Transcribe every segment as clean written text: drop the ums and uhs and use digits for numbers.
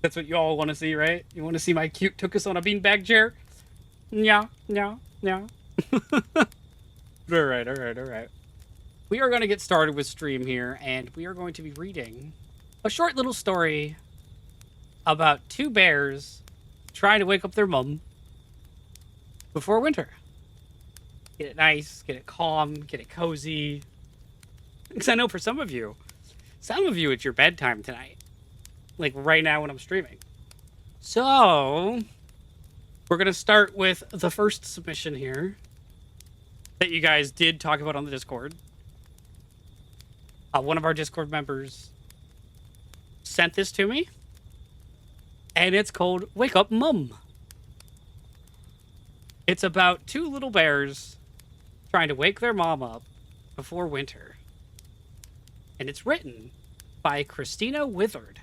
That's what you all want to see, right? You want to see my cute took us on a beanbag chair? Yeah, yeah, yeah. All right, all right, all right. We are going to get started with stream here, and we are going to be reading a short little story about two bears trying to wake up their mom before winter. Get it nice, get it calm, get it cozy. Because I know for some of you it's your bedtime tonight. Like right now when I'm streaming. So, we're going to start with the first submission here that you guys did talk about on the Discord. One of our Discord members sent this to me, and it's called Wake Up Mum. It's about two little bears trying to wake their mom up before winter. And it's written by Christina Withers.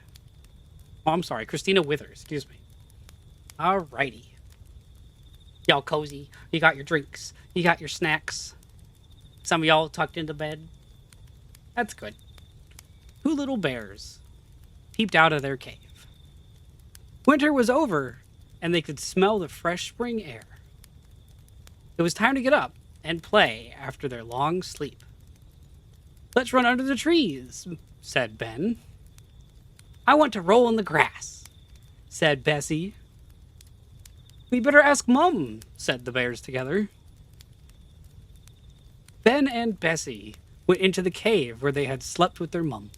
Excuse me. Alrighty. Y'all cozy. You got your drinks. You got your snacks. Some of y'all tucked into bed. That's good. Two little bears peeped out of their cave. Winter was over, and they could smell the fresh spring air. It was time to get up and play after their long sleep. "Let's run under the trees," said Ben. "I want to roll in the grass," said Bessie. "We better ask Mum," said the bears together. Ben and Bessie went into the cave where they had slept with their mum.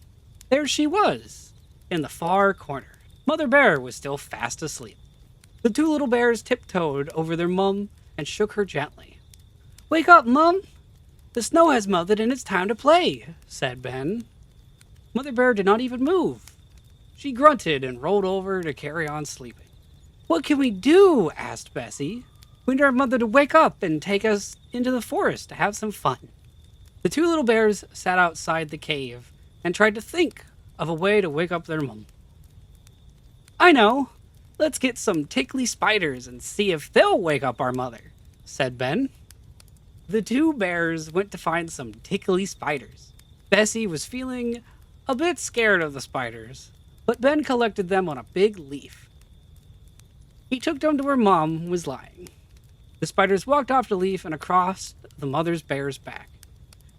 There she was, in the far corner. Mother Bear was still fast asleep. The two little bears tiptoed over their mum and shook her gently. "Wake up, Mum! The snow has melted and it's time to play," said Ben. Mother Bear did not even move. She grunted and rolled over to carry on sleeping. "What can we do?" asked Bessie. "We need our mother to wake up and take us into the forest to have some fun." The two little bears sat outside the cave and tried to think of a way to wake up their mum. "I know. Let's get some tickly spiders and see if they'll wake up our mother," said Ben. The two bears went to find some tickly spiders. Bessie was feeling a bit scared of the spiders, but Ben collected them on a big leaf. He took them to where Mom was lying. The spiders walked off the leaf and across the mother bear's back.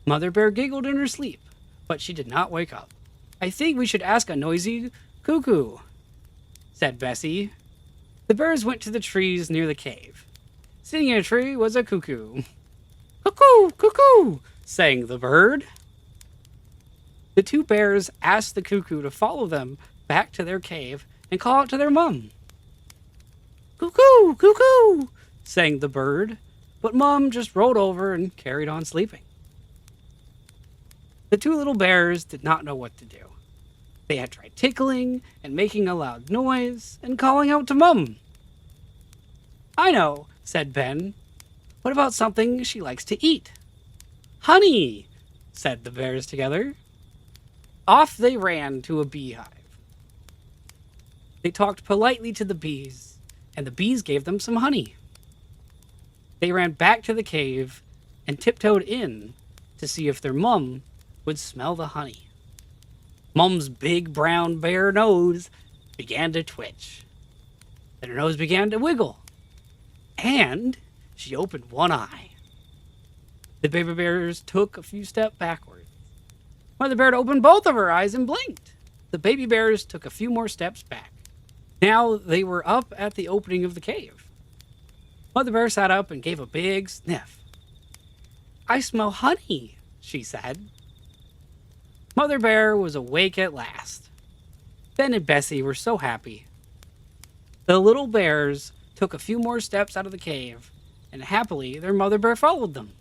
Mother Bear giggled in her sleep, but she did not wake up. "I think we should ask a noisy cuckoo," said Bessie. The bears went to the trees near the cave. Sitting in a tree was a cuckoo. "Cuckoo, cuckoo," sang the bird. The two bears asked the cuckoo to follow them back to their cave and call out to their mum. "Cuckoo, cuckoo," sang the bird, but Mum just rolled over and carried on sleeping. The two little bears did not know what to do. They had tried tickling and making a loud noise and calling out to Mum. "I know," said Ben. "What about something she likes to eat?" "Honey," said the bears together. Off they ran to a beehive. They talked politely to the bees, and the bees gave them some honey. They ran back to the cave and tiptoed in to see if their mum would smell the honey. Mum's big brown bear nose began to twitch. Then her nose began to wiggle, and she opened one eye. The baby bears took a few steps backwards. Mother Bear opened both of her eyes and blinked. The baby bears took a few more steps back. Now they were up at the opening of the cave. Mother Bear sat up and gave a big sniff. "I smell honey," she said. Mother Bear was awake at last. Ben and Bessie were so happy. The little bears took a few more steps out of the cave, and happily their mother bear followed them.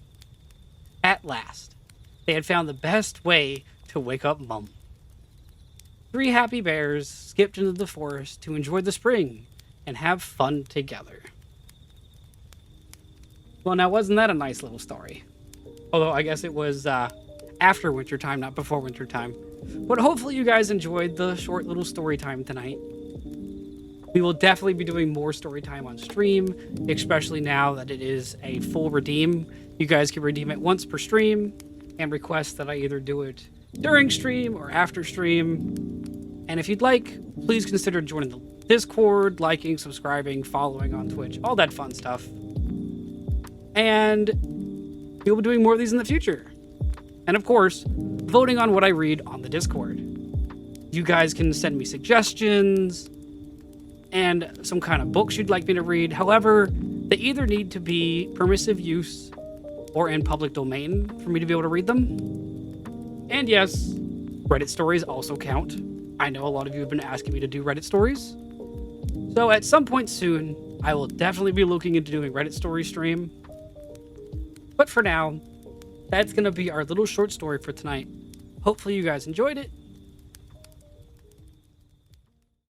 At last, they had found the best way to wake up Mum. Three happy bears skipped into the forest to enjoy the spring and have fun together. Well, now, wasn't that a nice little story? Although I guess it was after wintertime, not before wintertime. But hopefully you guys enjoyed the short little story time tonight. We will definitely be doing more story time on stream, especially now that it is a full redeem. You guys can redeem it once per stream and request that I either do it during stream or after stream. And if you'd like, please consider joining the Discord, liking, subscribing, following on Twitch, all that fun stuff. And we'll be doing more of these in the future. And of course, voting on what I read on the Discord. You guys can send me suggestions and some kind of books you'd like me to read. However, they either need to be permissive use or in public domain for me to be able to read them. And yes, Reddit stories also count. I know a lot of you have been asking me to do Reddit stories. So at some point soon, I will definitely be looking into doing Reddit story stream. But for now, that's going to be our little short story for tonight. Hopefully you guys enjoyed it.